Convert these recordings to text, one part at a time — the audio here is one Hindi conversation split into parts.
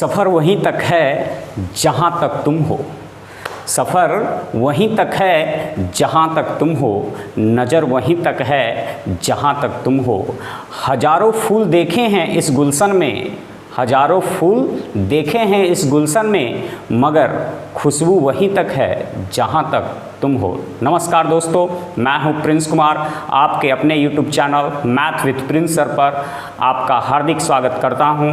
सफ़र वहीं तक है जहाँ तक तुम हो। सफ़र वहीं तक है जहाँ तक तुम हो। नज़र वहीं तक है जहाँ तक तुम हो। हजारों फूल देखे हैं इस गुलशन में, हजारों फूल देखे हैं इस गुलशन में, मगर खुशबू वहीं तक है जहाँ तक तुम हो। नमस्कार दोस्तों, मैं हूं प्रिंस कुमार। आपके अपने YouTube channel math with Prince sir पर आपका हार्दिक स्वागत करता हूं।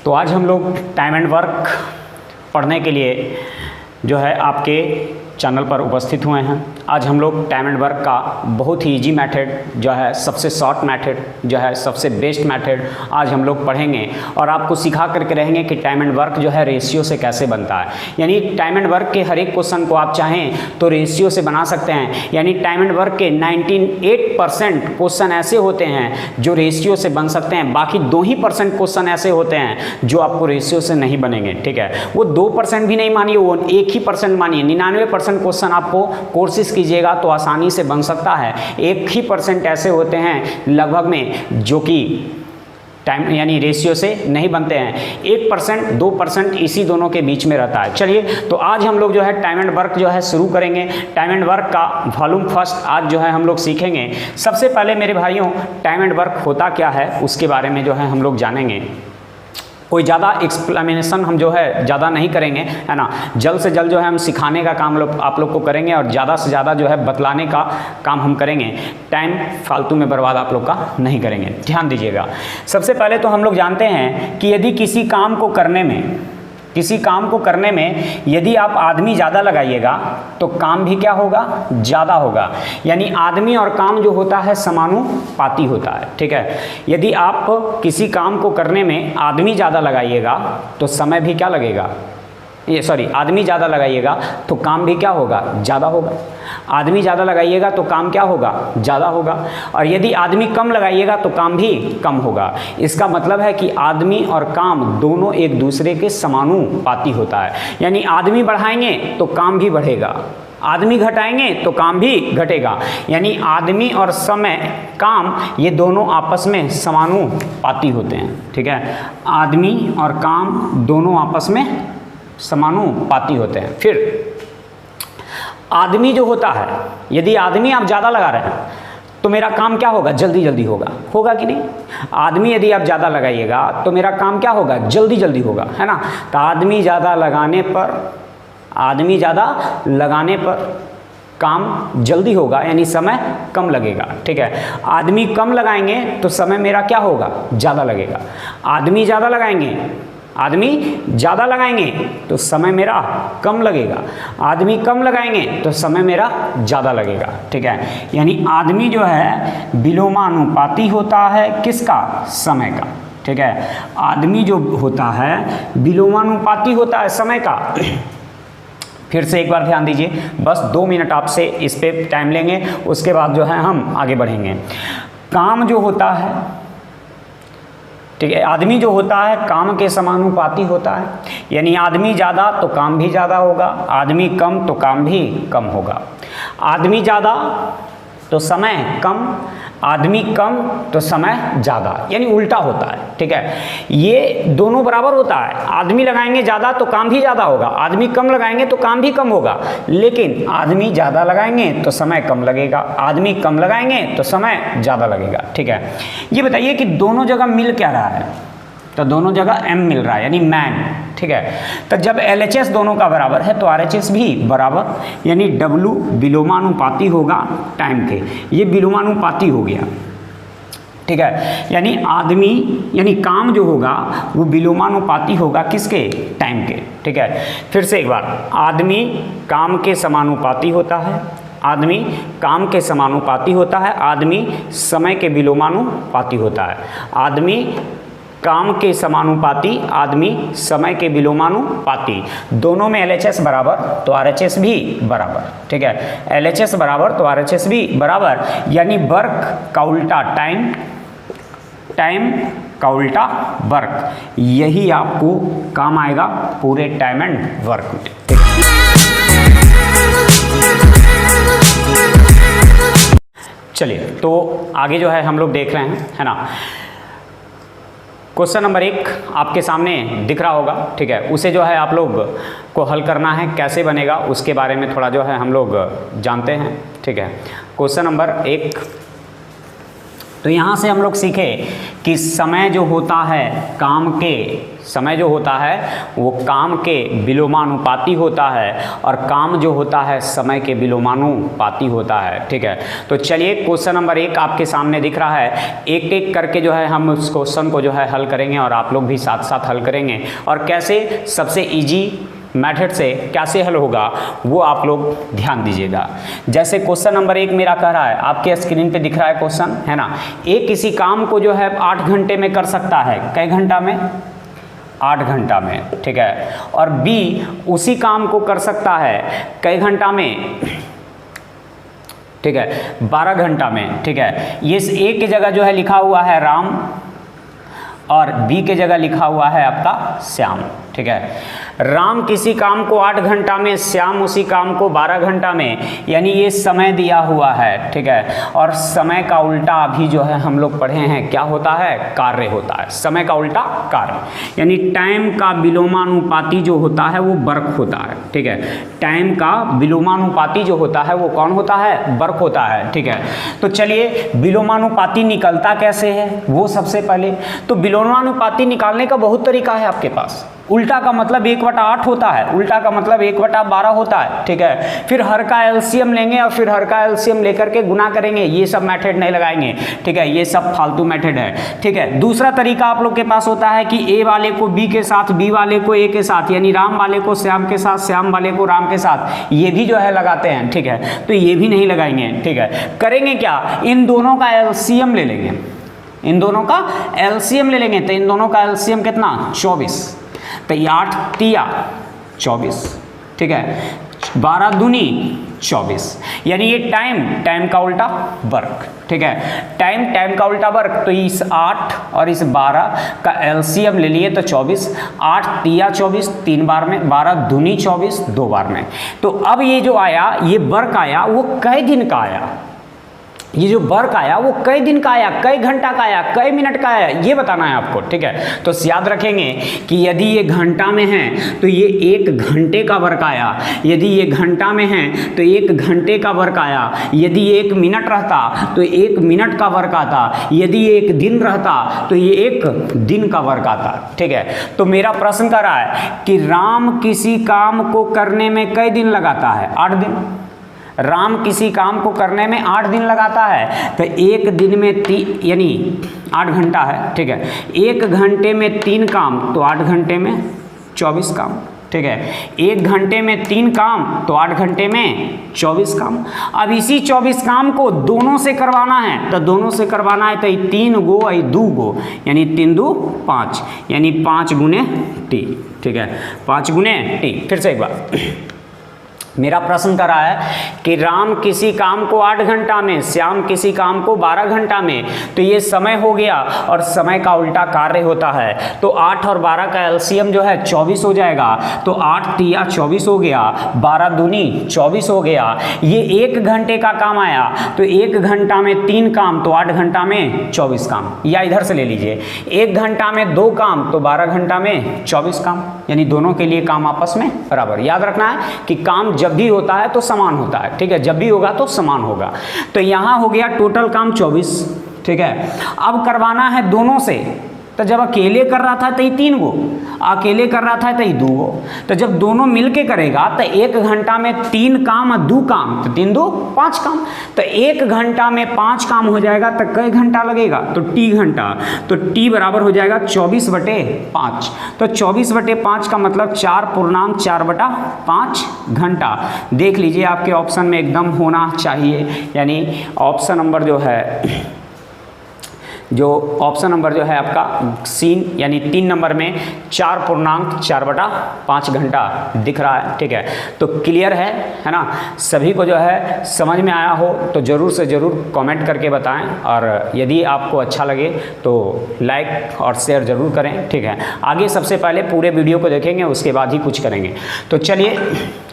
तो आज हम लोग टाइम एंड वर्क पढ़ने के लिए जो है आपके चैनल पर उपस्थित हुए हैं। आज हम लोग टाइम एंड वर्क का बहुत ही इजी मेथड जो है, सबसे शॉर्ट मेथड जो है, सबसे बेस्ट मेथड आज हम लोग पढ़ेंगे और आपको सिखा करके रहेंगे कि टाइम एंड वर्क जो है रेशियो से कैसे बनता है। यानी टाइम एंड वर्क के हर एक क्वेश्चन को आप चाहें तो रेशियो से बना सकते हैं। यानी टाइम एंड वर्क के 98% क्वेश्चन ऐसे होते हैं जो रेशियो से बन सकते हैं, बाकी 2% क्वेश्चन ऐसे होते हैं जो आपको रेशियो से नहीं बनेंगे। ठीक है, वो 2% भी नहीं मानिए, वो 1% मानिए। 99% क्वेश्चन आपको कोशिश कीजिएगा तो आसानी से बन सकता है। 1% ऐसे होते हैं लगभग में जो कि टाइम यानी रेशियो से नहीं बनते हैं। 1% 2% इसी दोनों के बीच में रहता है। चलिए, तो आज हम लोग जो है टाइम एंड वर्क जो है शुरू करेंगे। टाइम एंड वर्क का वॉल्यूम फर्स्ट आज जो है हम लोग सीखेंगे। सबसे पहले मेरे भाइयों, टाइम एंड वर्क होता क्या है उसके बारे में जो है हम लोग जानेंगे। कोई ज़्यादा एक्सप्लेनेशन हम जो है ज़्यादा नहीं करेंगे, है ना। जल्द से जल्द जो है हम सिखाने का काम आप लोग को करेंगे और ज़्यादा से ज़्यादा जो है बतलाने का काम हम करेंगे। टाइम फालतू में बर्बाद आप लोग का नहीं करेंगे, ध्यान दीजिएगा। सबसे पहले तो हम लोग जानते हैं कि यदि किसी काम को करने में यदि आप आदमी ज़्यादा लगाइएगा तो काम भी क्या होगा, ज़्यादा होगा। यानी आदमी और काम जो होता है समानुपाती होता है। ठीक है, यदि आप किसी काम को करने में आदमी ज़्यादा लगाइएगा तो समय भी क्या लगेगा, आदमी ज़्यादा लगाइएगा तो काम भी क्या होगा, ज़्यादा होगा। आदमी ज़्यादा लगाइएगा तो काम क्या होगा, ज़्यादा होगा। और यदि आदमी कम लगाइएगा तो काम भी कम होगा। इसका मतलब है कि आदमी और काम दोनों एक दूसरे के समानुपाती होता है। यानी आदमी बढ़ाएंगे तो काम भी बढ़ेगा, आदमी घटाएंगे तो काम भी घटेगा। यानी आदमी और समय, काम, ये दोनों आपस में समानुपाती होते हैं। ठीक है, आदमी और काम दोनों आपस में समानुपाती होते हैं। फिर आदमी जो होता है, यदि आदमी आप ज़्यादा लगा रहे हैं तो मेरा काम क्या होगा, जल्दी जल्दी होगा कि नहीं। आदमी यदि आप ज़्यादा लगाइएगा तो मेरा काम क्या होगा, जल्दी जल्दी होगा, है ना। तो आदमी ज़्यादा लगाने पर काम जल्दी होगा, यानी समय कम लगेगा। ठीक है, आदमी कम लगाएंगे तो समय मेरा क्या होगा, ज़्यादा लगेगा। आदमी ज़्यादा लगाएंगे तो समय मेरा कम लगेगा। आदमी कम लगाएंगे तो समय मेरा ज़्यादा लगेगा। ठीक है, यानी आदमी जो है विलोमानुपाती होता है किसका, समय का। ठीक है, आदमी जो होता है विलोमानुपाती होता है समय का। फिर से एक बार ध्यान दीजिए, बस 2 मिनट आपसे इस पे टाइम लेंगे, उसके बाद जो है हम आगे बढ़ेंगे। काम जो होता है, ठीक है, आदमी जो होता है काम के समानुपाती होता है। यानी आदमी ज़्यादा तो काम भी ज़्यादा होगा, आदमी कम तो काम भी कम होगा। आदमी ज़्यादा तो समय कम, आदमी कम तो समय ज़्यादा, यानी उल्टा होता है। ठीक है, ये दोनों बराबर होता है। आदमी लगाएंगे ज़्यादा तो काम भी ज़्यादा होगा, आदमी कम लगाएंगे तो काम भी कम होगा। लेकिन आदमी ज़्यादा लगाएंगे तो समय कम लगेगा, आदमी कम लगाएंगे तो समय ज़्यादा लगेगा। ठीक है, ये बताइए कि दोनों जगह मिल क्या रहा है, तो दोनों जगह m मिल रहा है, यानी मैन। ठीक है, तो जब LHS दोनों का बराबर है तो RHS भी बराबर, यानी W विलोमानुपाती होगा टाइम के, ये विलोमानुपाती हो गया। ठीक है, यानी काम जो होगा वो विलोमानुपाती होगा किसके, टाइम के। ठीक है, फिर से एक बार, आदमी काम के समानुपाती होता है, आदमी काम के समानुपाती होता है, आदमी समय के विलोमानुपाती होता है। आदमी काम के समानुपाती, आदमी समय के विलोमानुपाती। दोनों में LHS बराबर तो RHS भी बराबर। ठीक है, LHS बराबर तो RHS भी बराबर, यानी वर्क का उल्टा टाइम का उल्टा वर्क, यही आपको काम आएगा पूरे टाइम एंड वर्क में। चलिए तो आगे जो है हम लोग देख रहे हैं, है ना। क्वेश्चन नंबर 1 आपके सामने दिख रहा होगा, ठीक है। उसे जो है आप लोग को हल करना है, कैसे बनेगा उसके बारे में थोड़ा जो है हम लोग जानते हैं, ठीक है। क्वेश्चन नंबर 1, तो यहाँ से हम लोग सीखे कि समय जो होता है काम के, समय जो होता है वो काम के विलोमानुपाती होता है और काम जो होता है समय के विलोमानुपाती होता है, ठीक है। तो चलिए क्वेश्चन नंबर 1 आपके सामने दिख रहा है, एक एक करके जो है हम उस क्वेश्चन को जो है हल करेंगे और आप लोग भी साथ साथ हल करेंगे, और कैसे सबसे ईजी मेथड से कैसे हल होगा वो आप लोग ध्यान दीजिएगा। जैसे क्वेश्चन नंबर 1 मेरा कह रहा है, आपके स्क्रीन पे दिख रहा है क्वेश्चन, है ना। ए किसी काम को जो है 8 घंटे में कर सकता है, कई घंटा में? 8 घंटा में, ठीक है। और बी उसी काम को कर सकता है कई घंटा में? ठीक है, 12 घंटा में, ठीक है। ये ए की जगह जो है लिखा हुआ है राम और बी के जगह लिखा हुआ है आपका श्याम, ठीक है। राम किसी काम को 8 घंटा में, श्याम उसी काम को 12 घंटा में, यानी ये समय दिया हुआ है, ठीक है। और समय का उल्टा अभी जो है हम लोग पढ़े हैं, क्या होता है? कार्य होता है। समय का उल्टा कार्य, यानी टाइम का विलोमानुपाती जो होता है वो वर्क होता है, ठीक है। टाइम का विलोमानुपाती जो होता है वो कौन होता है? वर्क होता है, ठीक है। तो चलिए विलोमानुपाती निकलता कैसे है वो सबसे पहले, तो विलोमानुपाती निकालने का बहुत तरीका है आपके पास। उल्टा का मतलब 1/8 होता है, उल्टा का मतलब 1/12 होता है, ठीक है। फिर हर का एलसीएम लेंगे और फिर हर का एलसीएम लेकर के गुना करेंगे, ये सब मेथड नहीं लगाएंगे, ठीक है। ये सब फालतू मेथड है, ठीक है। दूसरा तरीका आप लोग के पास होता है कि ए वाले को बी के साथ, बी वाले को ए के साथ, यानी राम वाले को श्याम के साथ, श्याम वाले को राम के साथ, ये भी जो है लगाते हैं, ठीक है। तो ये भी नहीं लगाएंगे, ठीक है। करेंगे क्या? इन दोनों का एलसीएम ले लेंगे, इन दोनों का एलसीएम ले लेंगे। तो इन दोनों का एलसीएम कितना? 24। तो 8 तिया 24, ठीक है। 12 दूनी 24, यानी ये टाइम का उल्टा वर्क, ठीक है। टाइम का उल्टा वर्क। तो इस 8 और इस 12 का एलसीएम ले लिए तो 24, 8 तिया 24 3 बार में, 12 दूनी 24 2 बार में। तो अब ये जो आया, ये वर्क आया, वो कई दिन का आया, ये जो वर्क आया वो कई दिन का आया, कई घंटा का आया, कई मिनट का आया, ये बताना है आपको, ठीक है। तो याद रखेंगे कि यदि ये घंटा में है तो ये 1 घंटे का वर्क आया, यदि ये घंटा में है तो 1 घंटे का वर्क आया, यदि ये 1 मिनट रहता तो 1 मिनट का वर्क आता, यदि ये 1 दिन रहता तो ये 1 दिन का वर्क आता, ठीक है। तो मेरा प्रश्न कर रहा है कि राम किसी काम को करने में कई दिन लगाता है? 8 दिन। राम किसी काम को करने में 8 दिन लगाता है, तो 1 दिन में यानी 8 घंटा है, ठीक है। 1 घंटे में 3 काम तो 8 घंटे में 24 काम, ठीक है। 1 घंटे में 3 काम तो 8 घंटे में 24 काम। अब इसी 24 काम को दोनों से करवाना है, तो दोनों से करवाना है तो 3 गो 2 गो, यानी 3 2 5, यानी 5 गुने टी, ठीक है। 5 गुने टी। फिर से एक बार, मेरा प्रश्न कर रहा है कि राम किसी काम को 8 घंटा में, श्याम किसी काम को 12 घंटा में, तो ये समय हो गया और समय का उल्टा कार्य होता है। तो 8 और 12 का एलसीएम जो है 24 हो जाएगा, तो 8 तिया 24 हो गया, 12 दूनी 24 हो गया। ये 1 घंटे का काम आया, तो 1 घंटा में 3 काम तो 8 घंटा में 24 काम, या इधर से ले लीजिए 1 घंटा में 2 काम तो 12 घंटा में 24 काम, यानी दोनों के लिए काम आपस में बराबर। याद रखना है कि काम जब भी होता है तो समान होता है, ठीक है। जब भी होगा तो समान होगा। तो यहाँ हो गया टोटल काम 24, ठीक है। अब करवाना है दोनों से, तो जब अकेले कर रहा था तो ये 3 गो, अकेले कर रहा था तो ये 2 गो। तो जब दोनों मिलके करेगा तो 1 घंटा में 3 काम और 2 काम, तो 3 2 5 काम। तो 1 घंटा में 5 काम हो जाएगा तो कई घंटा लगेगा? तो टी घंटा। तो टी बराबर हो जाएगा 24/5। तो 24/5 का मतलब 4.4/5 घंटा। देख लीजिए आपके ऑप्शन में एकदम होना चाहिए, यानी ऑप्शन नंबर जो है, जो ऑप्शन नंबर जो है आपका सीन, यानी 3 नंबर में 4.4/5 घंटा दिख रहा है, ठीक है। तो क्लियर है ना? सभी को जो है समझ में आया हो तो ज़रूर से ज़रूर कमेंट करके बताएं, और यदि आपको अच्छा लगे तो लाइक और शेयर ज़रूर करें, ठीक है। आगे सबसे पहले पूरे वीडियो को देखेंगे, उसके बाद ही कुछ करेंगे। तो चलिए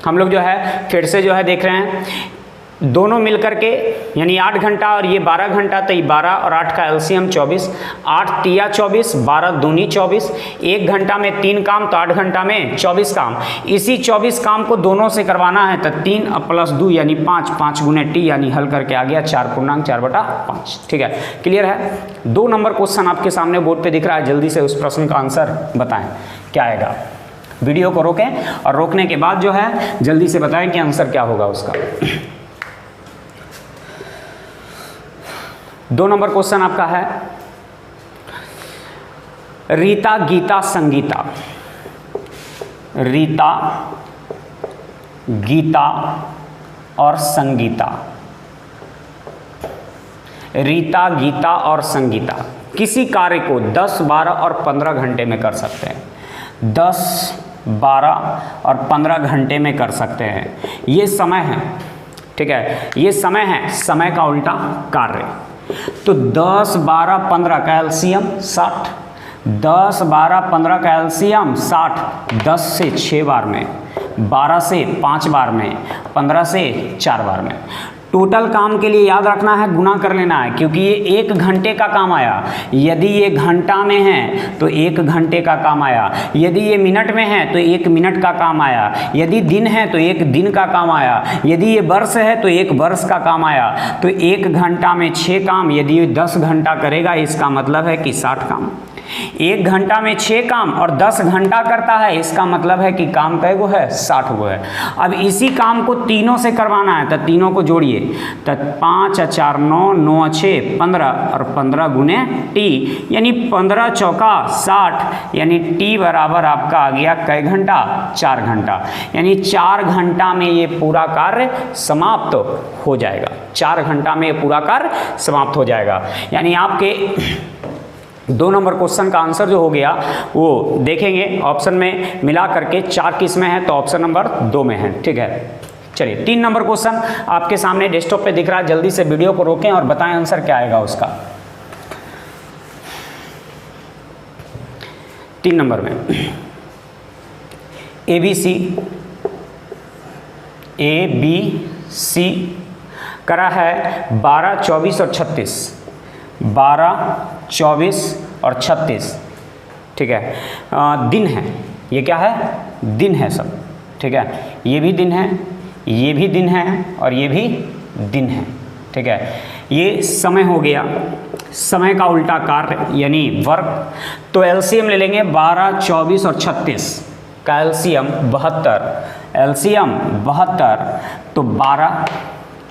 हम लोग जो है फिर से जो है देख रहे हैं दोनों मिलकर के यानी 8 घंटा और ये 12 घंटा, तो ये 12 और 8 का एलसीएम 24, 8 तिया 24, 12 दूनी 24, 1 घंटा में 3 काम तो 8 घंटा में 24 काम। इसी 24 काम को दोनों से करवाना है तो 3 प्लस 2 यानी 5, 5 गुने टी यानी हल करके आ गया 4.4/5। ठीक है, क्लियर है। 2 नंबर क्वेश्चन आपके सामने बोर्ड पे दिख रहा है, जल्दी से उस प्रश्न का आंसर बताएं क्या आएगा। वीडियो को रोकें और रोकने के बाद जो है जल्दी से बताएं कि आंसर क्या होगा उसका। 2 नंबर क्वेश्चन आपका है, रीता गीता संगीता। रीता गीता और संगीता। रीता गीता और संगीता किसी कार्य को 10, 12 और 15 घंटे में कर सकते हैं। 10, 12 और 15 घंटे में कर सकते हैं। ये समय है, ठीक है, ये समय है, समय का उल्टा कार्य। तो 10, 12, 15 का एलसीएम 60, 10, 12, 15 का एलसीएम 60, 10 से 6 बार में, 12 से 5 बार में, 15 से 4 बार में। टोटल काम के लिए याद रखना है, गुना कर लेना है, क्योंकि ये 1 घंटे का काम आया। यदि ये घंटा में है तो 1 घंटे का काम आया, यदि ये मिनट में है तो 1 मिनट का काम आया, यदि दिन है तो 1 दिन का काम आया, यदि ये वर्ष है तो 1 वर्ष का काम आया। तो 1 घंटा में 6 काम, यदि ये 10 घंटा करेगा इसका मतलब है कि 60 काम। 1 घंटा में 6 काम और 10 घंटा करता है, इसका मतलब है कि काम कै गो है, 60 गो है। अब इसी काम को तीनों से करवाना है तो तीनों को जोड़िए, तो 5 और 4 9, 9 और 6 15 और 15 गुने टी यानी 15 चौका 60 यानी टी बराबर आपका आ गया कै घंटा, 4 घंटा। यानी 4 घंटा में ये पूरा कार्य समाप्त हो जाएगा। 4 घंटा में ये पूरा कार्य समाप्त हो जाएगा। यानी आपके 2 नंबर क्वेश्चन का आंसर जो हो गया वो देखेंगे ऑप्शन में मिला करके 4 किस में है, तो ऑप्शन नंबर 2 में है। ठीक है, चलिए 3 नंबर क्वेश्चन आपके सामने डेस्कटॉप पे दिख रहा है, जल्दी से वीडियो को रोकें और बताएं आंसर क्या आएगा उसका। 3 नंबर में ए बी सी करा है 12, 24 और 36, 12, 24 और 36। ठीक है, दिन है, ये क्या है, दिन है सब। ठीक है, ये भी दिन है, ये भी दिन है और ये भी दिन है। ठीक है, ये समय हो गया, समय का उल्टा कार्य यानी वर्क। तो एलसीएम ले लेंगे 12, 24 और 36 का एलसीएम 72, एलसीएम 72, तो 12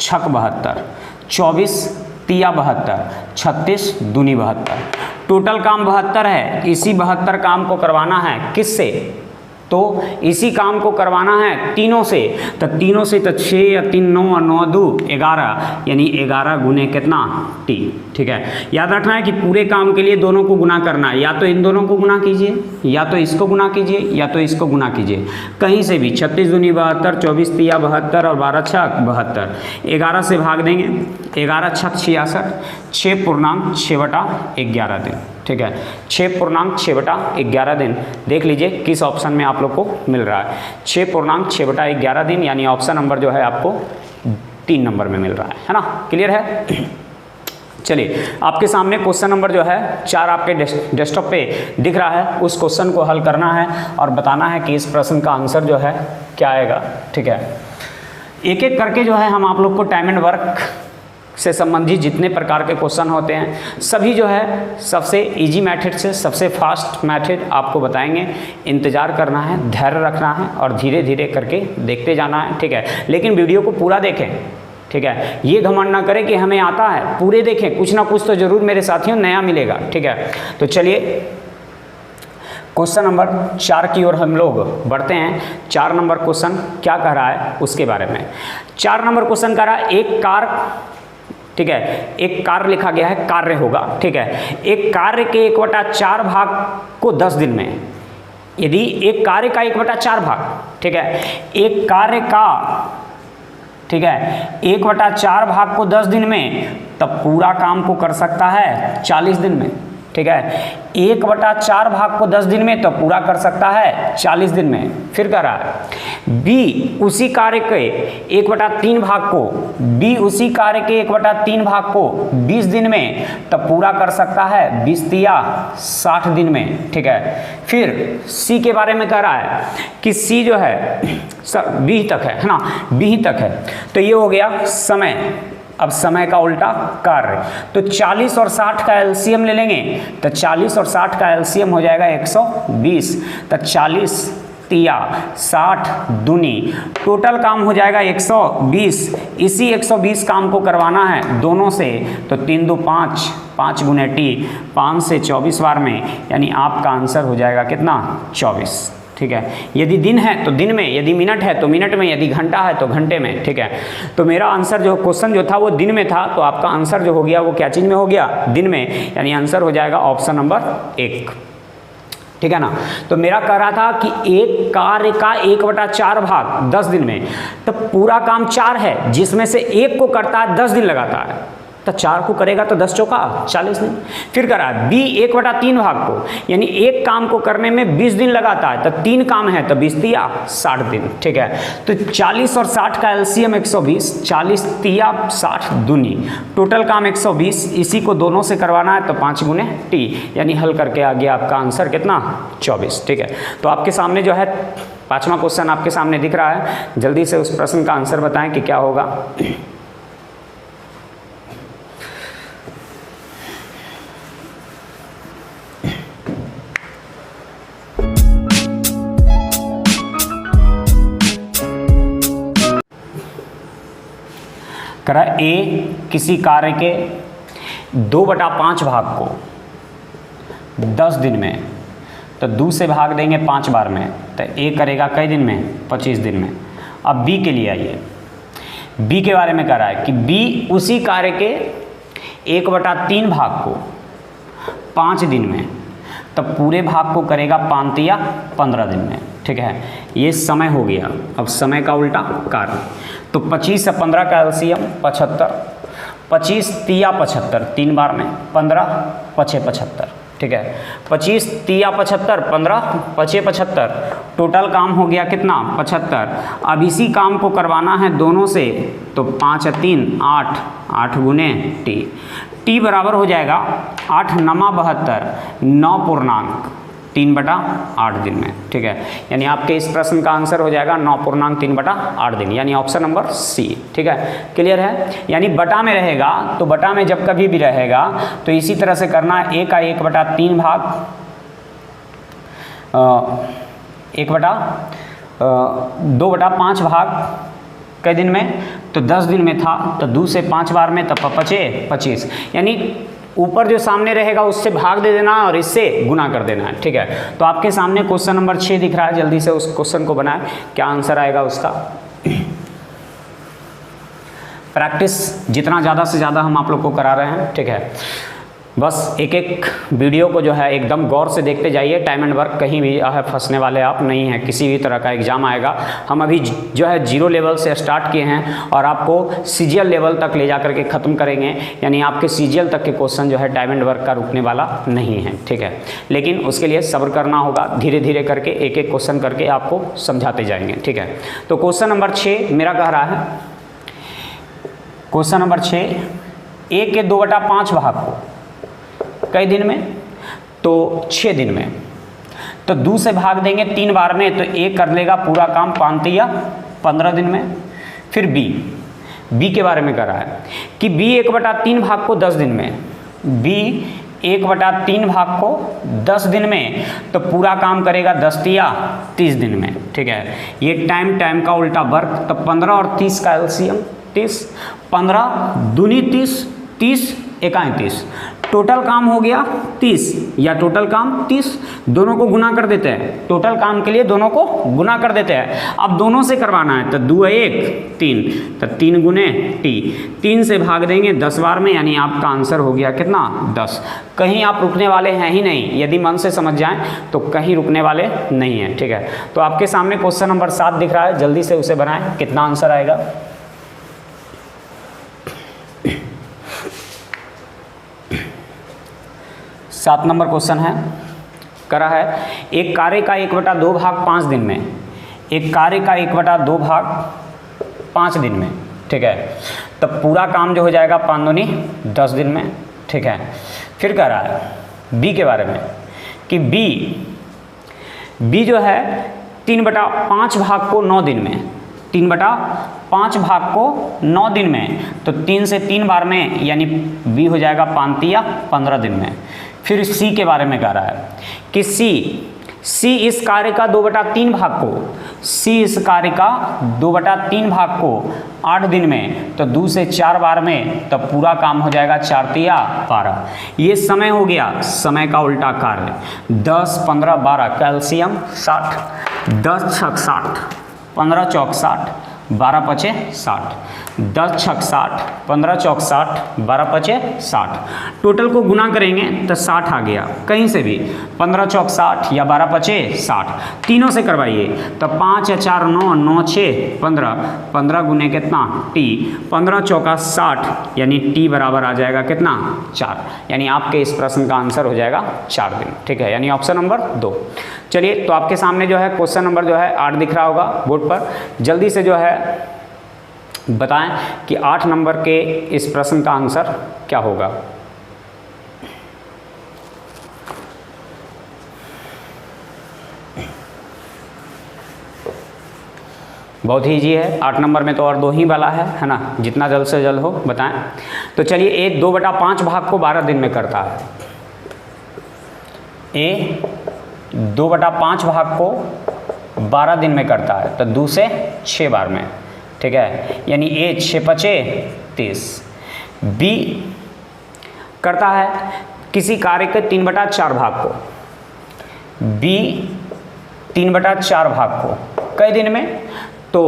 छक 72, 24 तिया 72, 36 दूनी 72। टोटल काम 72 है। इसी 72 काम को करवाना है किससे, तो इसी काम को करवाना है तीनों से। तो तीनों से तो 6 या 3 9 और 9 2 11 यानी 11 गुने कितना, टी। ठीक है, याद रखना है कि पूरे काम के लिए दोनों को गुना करना है। या तो इन दोनों को गुना कीजिए, या तो इसको गुना कीजिए, या तो इसको गुना कीजिए, कहीं से भी। 36 दूनी 72, 24 तिया 72 और 12 छक 72। 11 से भाग देंगे, 11 छक 66, 6.6/11 दिन। ठीक है, 6.6/11 दिन। देख लीजिए किस ऑप्शन में आप लोग को मिल रहा है। 6.6/11 दिन यानी ऑप्शन नंबर जो है आपको 3 नंबर में मिल रहा है ना। क्लियर है। चलिए, आपके सामने क्वेश्चन नंबर जो है 4 आपके डेस्कटॉप पे दिख रहा है। उस क्वेश्चन को हल करना है और बताना है कि इस प्रश्न का आंसर जो है क्या आएगा। ठीक है, एक एक करके जो है हम आप लोग को टाइम एंड वर्क से संबंधित जितने प्रकार के क्वेश्चन होते हैं सभी जो है सबसे इजी मेथड से सबसे फास्ट मेथड आपको बताएंगे। इंतज़ार करना है, धैर्य रखना है और धीरे धीरे करके देखते जाना है। ठीक है, लेकिन वीडियो को पूरा देखें। ठीक है, ये घमंड ना करें कि हमें आता है, पूरे देखें, कुछ ना कुछ तो ज़रूर मेरे साथियों नया मिलेगा। ठीक है, तो चलिए क्वेश्चन नंबर 4 की ओर हम लोग बढ़ते हैं। 4 नंबर क्वेश्चन क्या कह रहा है उसके बारे में। 4 नंबर क्वेश्चन कह रहा है एक कार, ठीक है, एक कार्य लिखा गया है, कार्य होगा। ठीक है, एक कार्य के 1/4 भाग को 10 दिन में, यदि एक कार्य का 1/4 भाग, ठीक है, एक कार्य का, ठीक है, 1/4 भाग को 10 दिन में, तब पूरा काम को कर सकता है 40 दिन में। ठीक है। 1/4 भाग को 10 दिन में तो पूरा कर सकता है 40 दिन में। फिर कह रहा है बी उसी कार्य के 1/3 भाग को, बी उसी कार्य के 1/3 भाग को 20 दिन में तब पूरा कर सकता है 20 या 60 दिन में, ठीक है। फिर सी के बारे में कह रहा है कि सी जो है बी तक है ना, बी तक है, तो ये हो गया समय। अब समय का उल्टा कार्य, तो 40 और 60 का एलसीएम ले लेंगे, तो 40 और 60 का एलसीएम हो जाएगा 120, तो 40 तिया 60 दूनी, टोटल काम हो जाएगा 120। इसी 120 काम को करवाना है दोनों से, तो 3 2 5, 5 गुने टी, 5 से 24 बार में, यानी आपका आंसर हो जाएगा कितना 24, ठीक है। यदि दिन है तो दिन में, यदि मिनट है तो मिनट में, यदि घंटा है तो घंटे में, ठीक है। तो मेरा आंसर जो क्वेश्चन जो था वो दिन में था, तो आपका आंसर जो हो गया वो क्या चीज़ में हो गया, दिन में, यानी आंसर हो जाएगा ऑप्शन नंबर 1, ठीक है ना। तो मेरा कह रहा था कि एक कार्य का 1/4 भाग 10 दिन में, तो पूरा काम 4 है, जिसमें से एक को करता है 10 दिन लगाता है, तो 4 को करेगा तो 10 चौका 40 दिन। फिर करा बी 1/3 भाग को, यानी एक काम को करने में 20 दिन लगाता है, तो 3 काम है तो 20 तिया 60 दिन, ठीक है। तो 40 और 60 का एलसीएम 120, 40 तिया 60 दूनी, टोटल काम 120, इसी को दोनों से करवाना है तो 5 गुने टी, यानी हल करके आ गया आपका आंसर कितना 24, ठीक है। तो आपके सामने जो है 5वां क्वेश्चन आपके सामने दिख रहा है, जल्दी से उस प्रश्न का आंसर बताएं कि क्या होगा। करा ए किसी कार्य के 2/5 भाग को 10 दिन में, तो 2 से भाग देंगे 5 बार में, तो ए करेगा कई दिन में 25 दिन में। अब बी के लिए आइए, बी के बारे में कह रहा है कि बी उसी कार्य के 1/3 भाग को 5 दिन में, तो पूरे भाग को करेगा 5 या 15 दिन में, ठीक है। ये समय हो गया। अब समय का उल्टा कार्य, तो 25 से 15 का एलसीएम 75, 25 तिया 75 3 बार में, 15 पछे 75, ठीक है। 25 तिया 75, 15 पछे 75, टोटल काम हो गया कितना 75। अब इसी काम को करवाना है दोनों से, तो 5 3 8, 8 गुने टी, टी बराबर हो जाएगा 8 9 72, 9 पूर्णांक 3/8 दिन में, ठीक है। यानी आपके इस प्रश्न का आंसर हो जाएगा 9 पूर्णांक 3/8 दिन, यानी ऑप्शन नंबर सी, ठीक है। क्लियर है, यानी बटा में रहेगा, तो बटा में जब कभी भी रहेगा तो इसी तरह से करना है। ए का 1/3 भाग 2/5 भाग कई दिन में, तो 10 दिन में था, तो 2 से 5 बार में, तब 25, यानी ऊपर जो सामने रहेगा उससे भाग दे देना और इससे गुना कर देना है, ठीक है। तो आपके सामने क्वेश्चन नंबर 6 दिख रहा है, जल्दी से उस क्वेश्चन को बनाएं, क्या आंसर आएगा उसका। प्रैक्टिस जितना ज़्यादा से ज़्यादा हम आप लोग को करा रहे हैं, ठीक है। बस एक एक वीडियो को जो है एकदम गौर से देखते जाइए, टाइम एंड वर्क कहीं भी फंसने वाले आप नहीं हैं। किसी भी तरह का एग्जाम आएगा, हम अभी जो है 0 लेवल से स्टार्ट किए हैं और आपको सीजीएल लेवल तक ले जा करके ख़त्म करेंगे, यानी आपके सीजीएल तक के क्वेश्चन जो है टाइम एंड वर्क का रुकने वाला नहीं है, ठीक है। लेकिन उसके लिए सब्र करना होगा, धीरे धीरे करके एक एक क्वेश्चन करके आपको समझाते जाएंगे, ठीक है। तो क्वेश्चन नंबर 6 मेरा कह रहा है, क्वेश्चन नंबर 6, ए के 2/5 भाग को कई दिन में, तो 6 दिन में, तो 2 से भाग देंगे 3 बार में, तो ए कर लेगा पूरा काम 5 या 15 दिन में। फिर बी के बारे में कर रहा है कि बी 1/3 भाग को 10 दिन में, बी 1/3 भाग को 10 दिन में, तो पूरा काम करेगा 10 या 30 दिन में, ठीक है। ये टाइम का उल्टा वर्क, तो 15 और 30 का एलसीएम 30, 15 दूनी 30, 30 एकाएं 30, टोटल काम हो गया 30 या टोटल काम 30, दोनों को गुना कर देते हैं, टोटल काम के लिए दोनों को गुना कर देते हैं। अब दोनों से करवाना है, तो 2 1 3, तो 3 गुने टी, 3 से भाग देंगे 10 बार में, यानी आपका आंसर हो गया कितना 10। कहीं आप रुकने वाले हैं ही नहीं, यदि मन से समझ जाएं तो कहीं रुकने वाले नहीं हैं, ठीक है। तो आपके सामने क्वेश्चन नंबर 7 दिख रहा है, जल्दी से उसे बनाएं, कितना आंसर आएगा। 7 नंबर क्वेश्चन है, करा है एक कार्य का 1/2 भाग 5 दिन में, एक कार्य का 1/2 भाग 5 दिन में, ठीक है, तब पूरा काम जो हो जाएगा 5 दूनी 10 दिन में, ठीक है। फिर कह रहा है बी के बारे में कि बी जो है 3/5 भाग को 9 दिन में, 3/5 भाग को 9 दिन में, तो 3 से 3 बार में, यानी बी हो जाएगा 5 या 15 दिन में। फिर सी के बारे में कह रहा है कि सी इस कार्य का 2/3 भाग को, सी इस कार्य का 2/3 भाग को 8 दिन में, तो 2 से 4 बार में, तब पूरा काम हो जाएगा 4 या 12। ये समय हो गया समय का उल्टा कार्य। 10, 15, 12 कैल्शियम 60, 10 छक 60, 15 चौक 60, 12 पचे 60, 10 छक 60, 15 चौक 60, 12 पचे 60। टोटल को गुना करेंगे तो 60 आ गया कहीं से भी, 15 चौक 60 या 12 पचे 60, तीनों से करवाइए तो 5 या 4 9, 9 6 15, 15 गुने कितना टी, 15 चौका 60, यानी टी बराबर आ जाएगा कितना 4, यानी आपके इस प्रश्न का आंसर हो जाएगा 4 दिन, ठीक है, यानी ऑप्शन नंबर 2। चलिए, तो आपके सामने जो है क्वेश्चन नंबर जो है 8 दिख रहा होगा बोर्ड पर, जल्दी से जो है बताएं कि 8 नंबर के इस प्रश्न का आंसर क्या होगा। बहुत ही ईजी है, 8 नंबर में तो और 2 ही वाला है ना, जितना जल्द से जल्द हो बताएं। तो चलिए, ए 2/5 भाग को 12 दिन में करता है, ए 2/5 भाग को 12 दिन में करता है, तो 2 से 6 बार में, ठीक है, यानी ए 6 पचे 30। बी करता है किसी कार्य के 3/4 भाग को, बी 3/4 भाग को कई दिन में, तो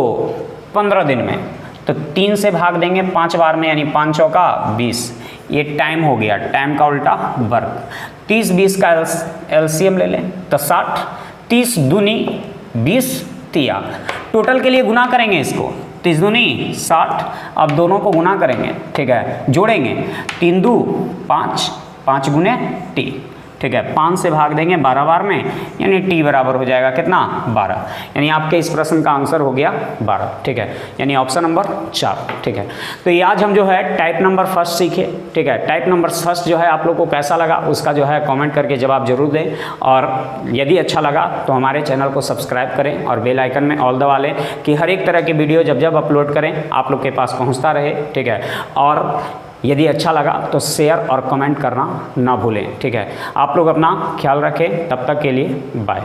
15 दिन में, तो 3 से भाग देंगे 5 बार में, यानी 5 चौका 20। ये टाइम हो गया, टाइम का उल्टा वर्क। 30 20 का एलसीएम ले लें तो 60, 30 दूनी 20 तिया, टोटल के लिए गुना करेंगे इसको, 30 दूनी 60, अब दोनों को गुना करेंगे, ठीक है, जोड़ेंगे, 3 2 5, 5 गुने टी, ठीक है, 5 से भाग देंगे 12 बार में, यानी टी बराबर हो जाएगा कितना 12, यानी आपके इस प्रश्न का आंसर हो गया 12, ठीक है, यानी ऑप्शन नंबर 4, ठीक है। तो ये आज हम जो है टाइप नंबर फर्स्ट सीखे, ठीक है। टाइप नंबर फर्स्ट जो है आप लोग को कैसा लगा उसका जो है कमेंट करके जवाब जरूर दें, और यदि अच्छा लगा तो हमारे चैनल को सब्सक्राइब करें और बेल आइकन में ऑल दबा लें कि हर एक तरह की वीडियो जब जब अपलोड करें आप लोग के पास पहुँचता रहे, ठीक है। और यदि अच्छा लगा तो शेयर और कमेंट करना ना भूलें, ठीक है। आप लोग अपना ख्याल रखें, तब तक के लिए बाय।